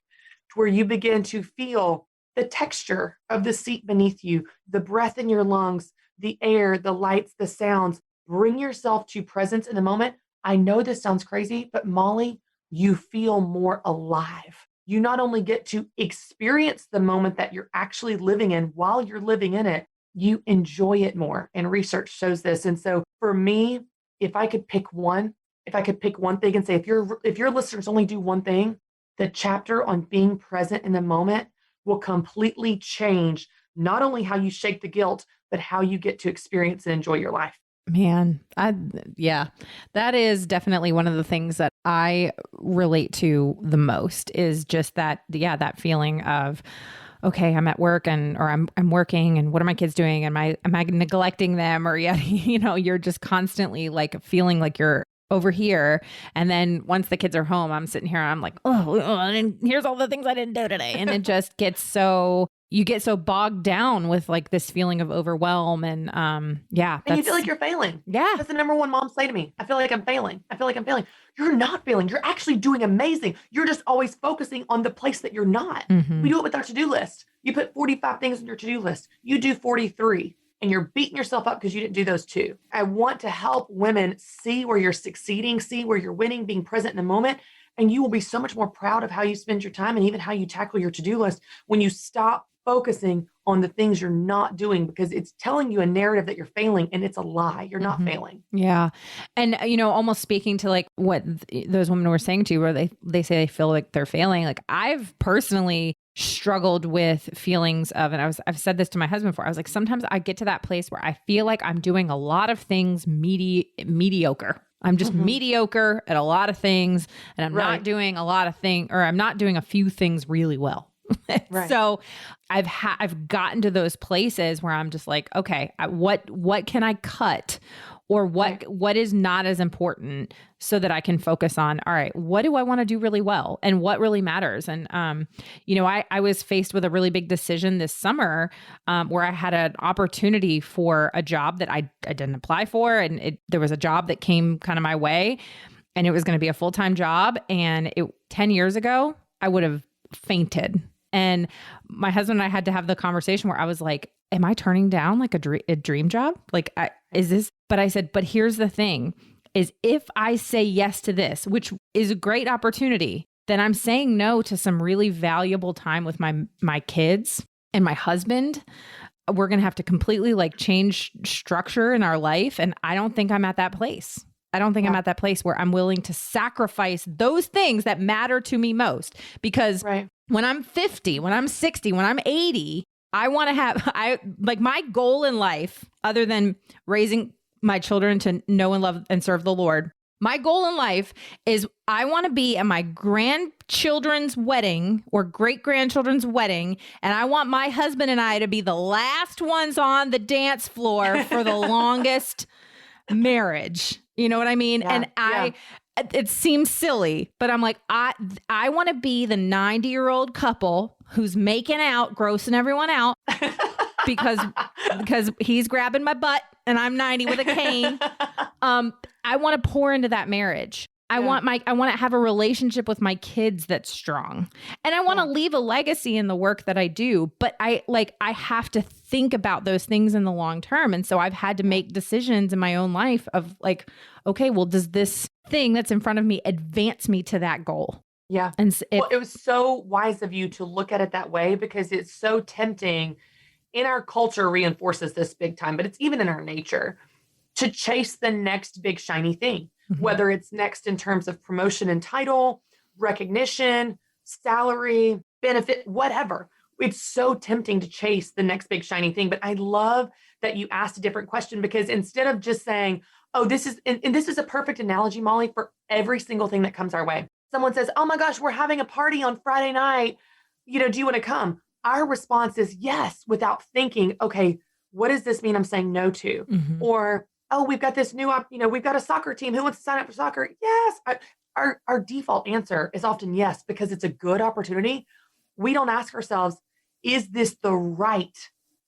to where you begin to feel the texture of the seat beneath you, the breath in your lungs, the air, the lights, the sounds, bring yourself to presence in the moment. I know this sounds crazy, but Molly, you feel more alive. You not only get to experience the moment that you're actually living in while you're living in it, you enjoy it more. And research shows this. And so for me, if I could pick one thing and say, if your listeners only do one thing, the chapter on being present in the moment will completely change not only how you shake the guilt, but how you get to experience and enjoy your life. Man, that is definitely one of the things that I relate to the most is just that feeling of, okay, I'm at work or I'm working and what are my kids doing? Am I neglecting them? Or you're just constantly like feeling like you're over here. And then once the kids are home, I'm sitting here and I'm like, and here's all the things I didn't do today. And it just gets you get so bogged down with like this feeling of overwhelm and and you feel like you're failing. That's the number one moms say to me. I feel like I'm failing. You're not failing. You're actually doing amazing. You're just always focusing on the place that you're not. We do it with our to-do list. You put 45 things on your to-do list. You do 43 and you're beating yourself up because you didn't do those 2. I want to help women see where you're succeeding, see where you're winning, being present in the moment. And you will be so much more proud of how you spend your time and even how you tackle your to-do list when you stop focusing on the things you're not doing, because it's telling you a narrative that you're failing and it's a lie. You're not failing. Yeah. And, almost speaking to like what those women were saying to you, where they say they feel like they're failing. Like I've personally struggled with feelings of, and I've said this to my husband before. I was like, sometimes I get to that place where I feel like I'm doing a lot of things mediocre. I'm just mediocre at a lot of things and I'm not doing a lot of things, or I'm not doing a few things really well. So I've gotten to those places where I'm just like, okay, what can I cut, or what is not as important, so that I can focus on, all right, what do I want to do really well and what really matters? And, I was faced with a really big decision this summer, where I had an opportunity for a job that I didn't apply for. And there was a job that came kind of my way and it was going to be a full-time job. And 10 years ago, I would have fainted. And my husband and I had to have the conversation where I was like, am I turning down like a dream job? Like, is this? But I said, but here's the thing is, if I say yes to this, which is a great opportunity, then I'm saying no to some really valuable time with my kids and my husband. We're going to have to completely like change structure in our life. And I don't think I'm at that place. I'm at that place where I'm willing to sacrifice those things that matter to me most, because when I'm 50, when I'm 60, when I'm 80, I want to my goal in life, other than raising my children to know and love and serve the Lord, my goal in life is I want to be at my grandchildren's wedding or great-grandchildren's wedding, and I want my husband and I to be the last ones on the dance floor for the longest marriage. You know what I mean? It seems silly, but I'm like, I want to be the 90-year-old couple who's making out, grossing everyone out because he's grabbing my butt and I'm 90 with a cane. I want to pour into that marriage. I want to have a relationship with my kids that's strong. And I want to leave a legacy in the work that I do, but I have to think about those things in the long term. And so I've had to make decisions in my own life of like, okay, well, does this thing that's in front of me advance me to that goal? Yeah. And it was so wise of you to look at it that way, because it's so tempting. In our culture reinforces this big time, but it's even in our nature to chase the next big shiny thing, whether it's next in terms of promotion and title, recognition, salary, benefit, whatever. It's so tempting to chase the next big shiny thing. But I love that you asked a different question, because instead of just saying, oh, this is, and this is a perfect analogy, Molly, for every single thing that comes our way. Someone says, oh my gosh, we're having a party on Friday night. Do you want to come? Our response is yes, without thinking, okay, what does this mean I'm saying no to? Or, oh, we've got this new, we've got a soccer team. Who wants to sign up for soccer? Yes. Our default answer is often yes, because it's a good opportunity. We don't ask ourselves, is this the right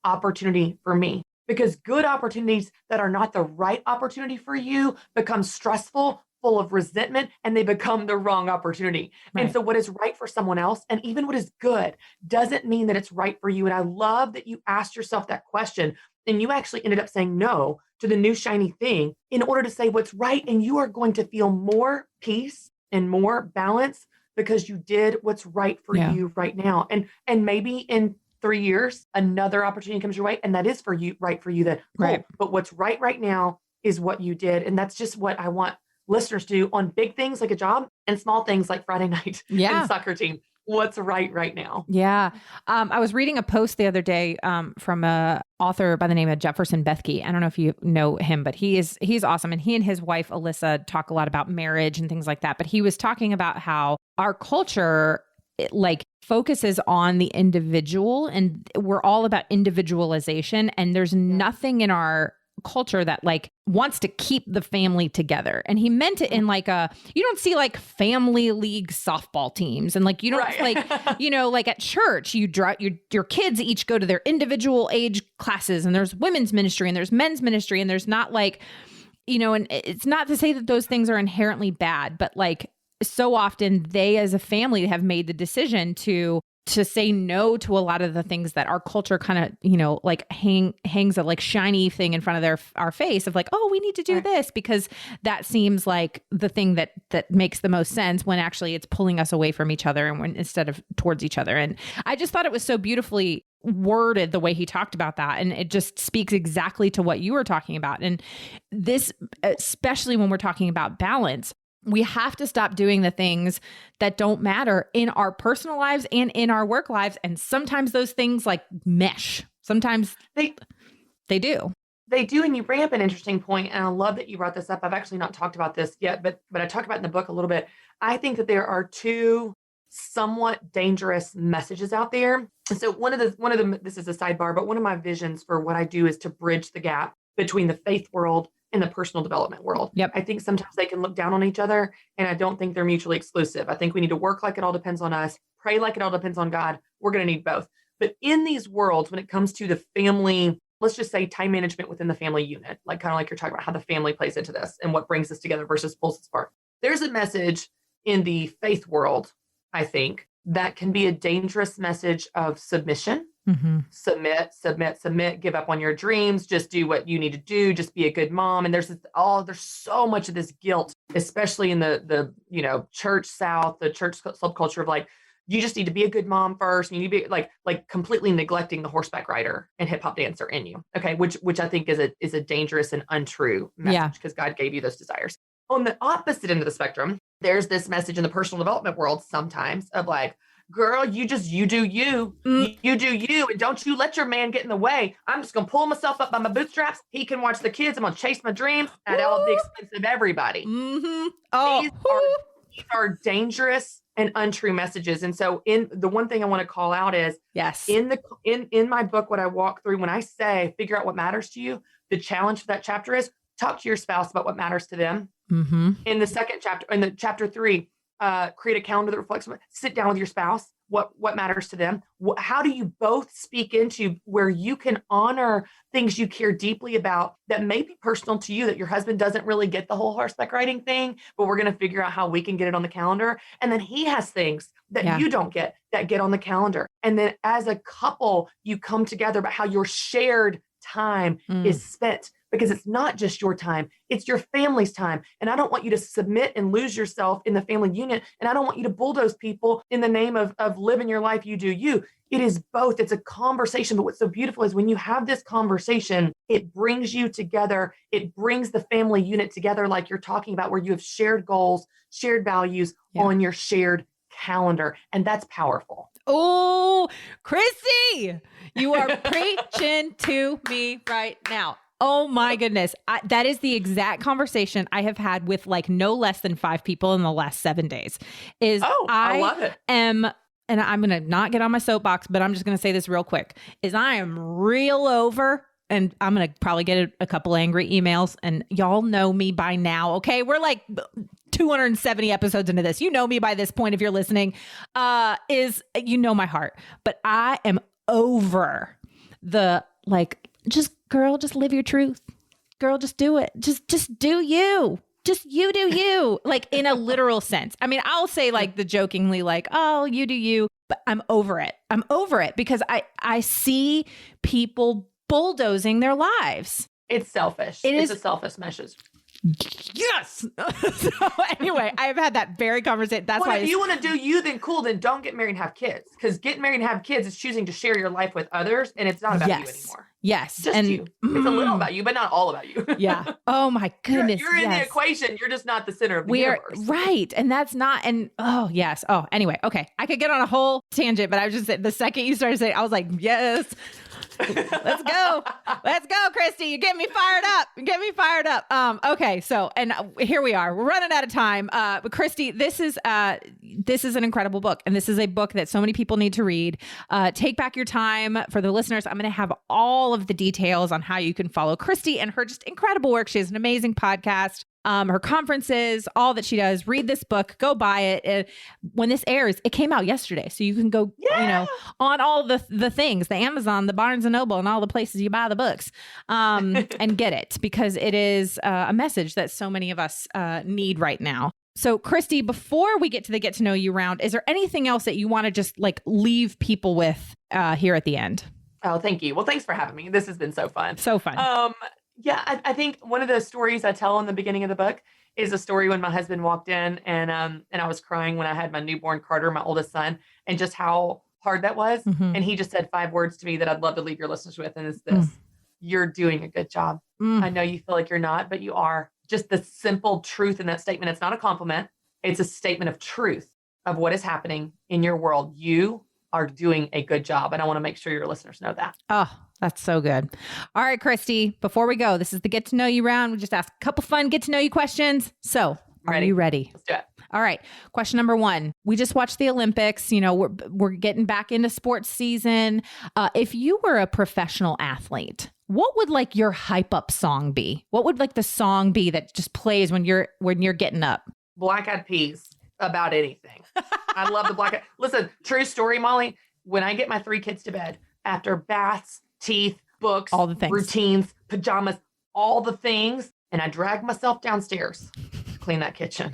opportunity for me? Because good opportunities that are not the right opportunity for you become stressful, full of resentment, and they become the wrong opportunity. Right. And so what is right for someone else, and even what is good, doesn't mean that it's right for you. And I love that you asked yourself that question, and you actually ended up saying no to the new shiny thing in order to say what's right. And you are going to feel more peace and more balance because you did what's right for you right now. And maybe in 3 years, another opportunity comes your way, and that is for you, right for you. That cool. Right. But what's right now is what you did. And that's just what I want listeners to do on big things like a job and small things like Friday night and soccer team. What's right now? Yeah. I was reading a post the other day from a author by the name of Jefferson Bethke. I don't know if you know him, but he's awesome. And he and his wife, Alyssa, talk a lot about marriage and things like that. But he was talking about how our culture focuses on the individual, and we're all about individualization. And there's nothing in our culture that wants to keep the family together. And he meant it in you don't see family league softball teams, and you don't at church, you draw your kids each go to their individual age classes, and there's women's ministry and there's men's ministry, and there's not and it's not to say that those things are inherently bad, but so often they as a family have made the decision to say no to a lot of the things that our culture kind of, hangs a shiny thing in front of our face of oh, we need to do this because that seems like the thing that makes the most sense, when actually it's pulling us away from each other and instead of towards each other. And I just thought it was so beautifully worded the way he talked about that. And it just speaks exactly to what you were talking about. And this, especially when we're talking about balance, we have to stop doing the things that don't matter in our personal lives and in our work lives. And sometimes those things mesh. Sometimes they do. They do. And you bring up an interesting point. And I love that you brought this up. I've actually not talked about this yet, but I talk about it in the book a little bit. I think that there are two somewhat dangerous messages out there. And so one of the, this is a sidebar, but one of my visions for what I do is to bridge the gap between the faith world in the personal development world. Yep. I think sometimes they can look down on each other, and I don't think they're mutually exclusive. I think we need to work like it all depends on us, pray like it all depends on God. We're going to need both. But in these worlds, when it comes to the family, let's just say time management within the family unit, kind of like you're talking about how the family plays into this and what brings us together versus pulls us apart. There's a message in the faith world, I think, that can be a dangerous message of submission. Mm-hmm. Submit, give up on your dreams, just do what you need to do, just be a good mom. And there's so much of this guilt, especially in the church South, the church subculture of you just need to be a good mom first. And you need to be like completely neglecting the horseback rider and hip hop dancer in you. Okay. Which I think is a dangerous and untrue message, because God gave you those desires. On the opposite end of the spectrum, there's this message in the personal development world sometimes of girl, you do you, you do you, and don't you let your man get in the way. I'm just going to pull myself up by my bootstraps. He can watch the kids. I'm going to chase my dreams at all at the expense of everybody. Mm-hmm. Oh, these are dangerous and untrue messages. And so the one thing I want to call out is in my book, what I walk through when I say, figure out what matters to you, the challenge for that chapter is talk to your spouse about what matters to them. Mm-hmm. In the second chapter, in the chapter 3, create a calendar that reflects, sit down with your spouse. What matters to them? How do you both speak into where you can honor things you care deeply about that may be personal to you, that your husband doesn't really get the whole horseback riding thing, but we're going to figure out how we can get it on the calendar. And then he has things that you don't get that get on the calendar. And then as a couple, you come together about how your shared time is spent, because it's not just your time, it's your family's time. And I don't want you to submit and lose yourself in the family unit. And I don't want you to bulldoze people in the name of living your life, you do you. It is both. It's a conversation. But what's so beautiful is when you have this conversation, it brings you together. It brings the family unit together, like you're talking about, where you have shared goals, shared values on your shared calendar. And that's powerful. Oh, Christy, you are preaching to me right now. Oh my goodness. That is the exact conversation I have had with like no less than 5 people in the last 7 days. I love it. And I'm going to not get on my soapbox, but I'm just going to say this real quick, is I am real over, and I'm going to probably get a couple angry emails, and y'all know me by now. Okay. We're like 270 episodes into this. You know me by this point, if you're listening, you know my heart, but I am over the like, just live your truth. Girl, just do it. Just do you. Just you do you. Like in a literal sense. I mean, I'll say like the jokingly like, oh, you do you, but I'm over it. I'm over it because I see people bulldozing their lives. It's selfish. It's a selfish message. Yes. So anyway, I've had that very conversation. That's why if you want to do you, then cool, then don't get married and have kids. Because getting married and have kids is choosing to share your life with others, and it's not about you anymore. Yes. Just you. It's a little about you, but not all about you. Yeah. Oh my goodness. You're in the equation. You're just not the center of the universe. Right. And that's not, and oh yes. Oh, anyway. Okay. I could get on a whole tangent, but I was just saying, the second you started saying, I was like, yes. Let's go. Let's go, Christy. You get me fired up. Okay. So, and here we are. We're running out of time. But Christy, this is an incredible book. And this is a book that so many people need to read. Take back your time. For the listeners, I'm going to have all of the details on how you can follow Christy and her just incredible work. She has an amazing podcast. Her conferences, all that she does. Read this book, go buy it. When this airs, it came out yesterday. So you can go, on all the things, the Amazon, the Barnes and Noble, and all the places you buy the books, and get it, because it is a message that so many of us need right now. So Christy, before we get to the get to know you round, is there anything else that you want to just like leave people with here at the end? Oh, thank you. Well, thanks for having me. This has been so fun. So fun. Yeah, I think one of the stories I tell in the beginning of the book is a story when my husband walked in and I was crying when I had my newborn Carter, my oldest son, and just how hard that was. Mm-hmm. And he just said 5 words to me that I'd love to leave your listeners with. And it's this: you're doing a good job. I know you feel like you're not, but you are. Just the simple truth in that statement. It's not a compliment. It's a statement of truth of what is happening in your world. You are doing a good job. And I want to make sure your listeners know that. Oh, that's so good. All right, Christy, before we go, this is the get to know you round. We just ask a couple fun get to know you questions. So are you ready? Let's do it. All right. Question number 1. We just watched the Olympics. You know, we're getting back into sports season. If you were a professional athlete, what would like your hype up song be? What would like the song be that just plays when you're getting up? Black Eyed Peas. About anything. I love the Black Eyed. Listen, true story, Molly. When I get my 3 kids to bed, after baths, teeth, books, all the things, routines, pajamas, all the things, and I drag myself downstairs to clean that kitchen.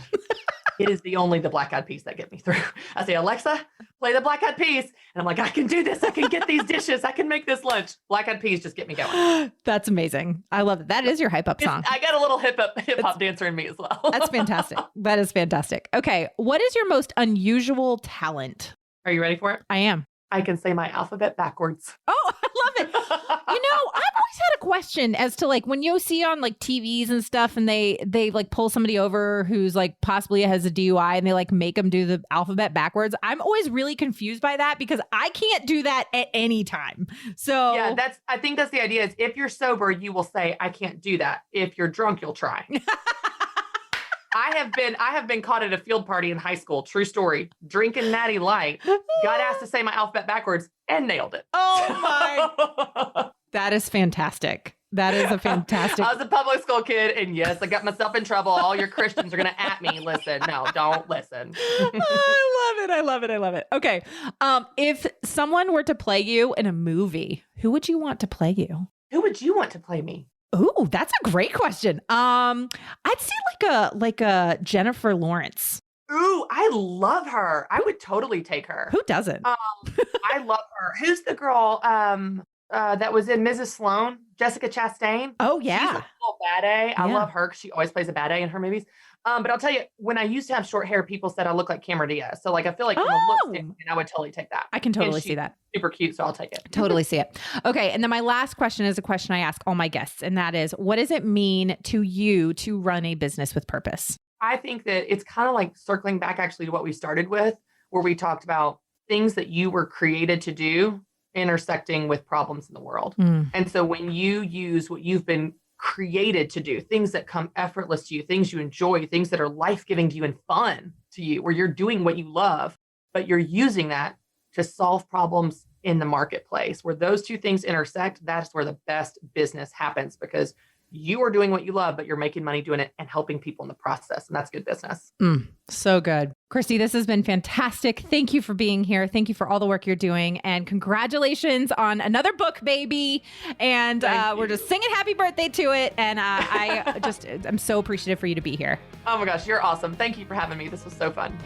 It is the Black Eyed Peas that get me through. I say, Alexa, play the Black Eyed Peas. And I'm like, I can do this. I can get these dishes. I can make this lunch. Black Eyed Peas just get me going. That's amazing. I love it. That is your hype up song. I got a little hip hop dancer in me as well. That's fantastic. That is fantastic. Okay. What is your most unusual talent? Are you ready for it? I am. I can say my alphabet backwards. Oh, I love it. I've always had a question as to like when you see on like TVs and stuff and they like pull somebody over who's like possibly has a DUI and they like make them do the alphabet backwards. I'm always really confused by that because I can't do that at any time. So yeah, I think that's the idea is if you're sober, you will say, I can't do that. If you're drunk, you'll try. I have been caught at a field party in high school. True story. Drinking Natty Light. Got asked to say my alphabet backwards and nailed it. Oh my. That is fantastic. That is a fantastic. I was a public school kid, and yes, I got myself in trouble. All your Christians are going to at me. Listen, no, don't listen. I love it. Okay. If someone were to play you in a movie, who would you want to play you? Who would you want to play me? Ooh, that's a great question. I'd say like a Jennifer Lawrence. Ooh, I love her. I would totally take her. Who doesn't? I love her. Who's the girl that was in Mrs. Sloan? Jessica Chastain. Oh, yeah. She's a little bad A. I love her because she always plays a bad A in her movies. But I'll tell you, when I used to have short hair, people said I look like Cameron Diaz. So like, I feel like from a look standpoint, I would totally take that. I can totally see that. Super cute, so I'll take it. Totally see it. Okay. And then my last question is a question I ask all my guests, and that is, what does it mean to you to run a business with purpose? I think that it's kind of like circling back actually to what we started with, where we talked about things that you were created to do intersecting with problems in the world. And so when you use what you've been created to do, things that come effortless to you, things you enjoy, things that are life-giving to you and fun to you, where you're doing what you love, but you're using that to solve problems in the marketplace, where those two things intersect, that's where the best business happens, because you are doing what you love, but you're making money doing it and helping people in the process. And that's good business. So good. Christy, this has been fantastic. Thank you for being here. Thank you for all the work you're doing. And congratulations on another book, baby. And we're just singing happy birthday to it. And I'm so appreciative for you to be here. Oh my gosh, you're awesome. Thank you for having me. This was so fun.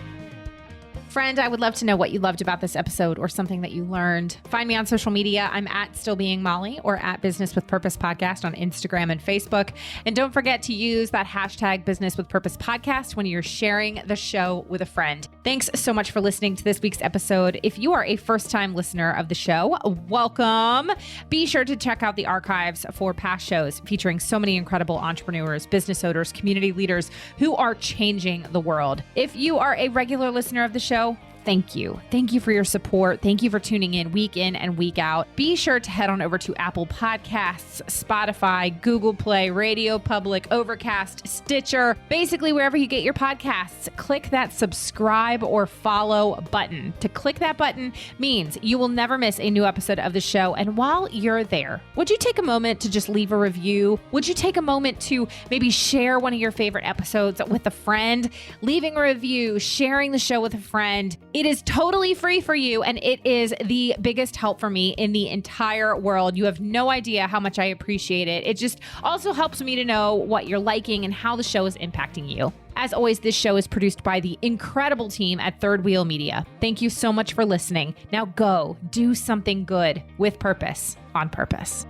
Friend, I would love to know what you loved about this episode or something that you learned. Find me on social media. I'm at Still Being Molly or at Business with Purpose Podcast on Instagram and Facebook. And don't forget to use that hashtag Business with Purpose Podcast when you're sharing the show with a friend. Thanks so much for listening to this week's episode. If you are a first-time listener of the show, welcome. Be sure to check out the archives for past shows featuring so many incredible entrepreneurs, business owners, community leaders who are changing the world. If you are a regular listener of the show, thank you. Thank you for your support. Thank you for tuning in and week out. Be sure to head on over to Apple Podcasts, Spotify, Google Play, Radio Public, Overcast, Stitcher, basically wherever you get your podcasts. Click that subscribe or follow button. To click that button means you will never miss a new episode of the show. And while you're there, would you take a moment to just leave a review? Would you take a moment to maybe share one of your favorite episodes with a friend? Leaving a review, sharing the show with a friend. It is totally free for you, and it is the biggest help for me in the entire world. You have no idea how much I appreciate it. It just also helps me to know what you're liking and how the show is impacting you. As always, this show is produced by the incredible team at Third Wheel Media. Thank you so much for listening. Now go do something good with purpose on purpose.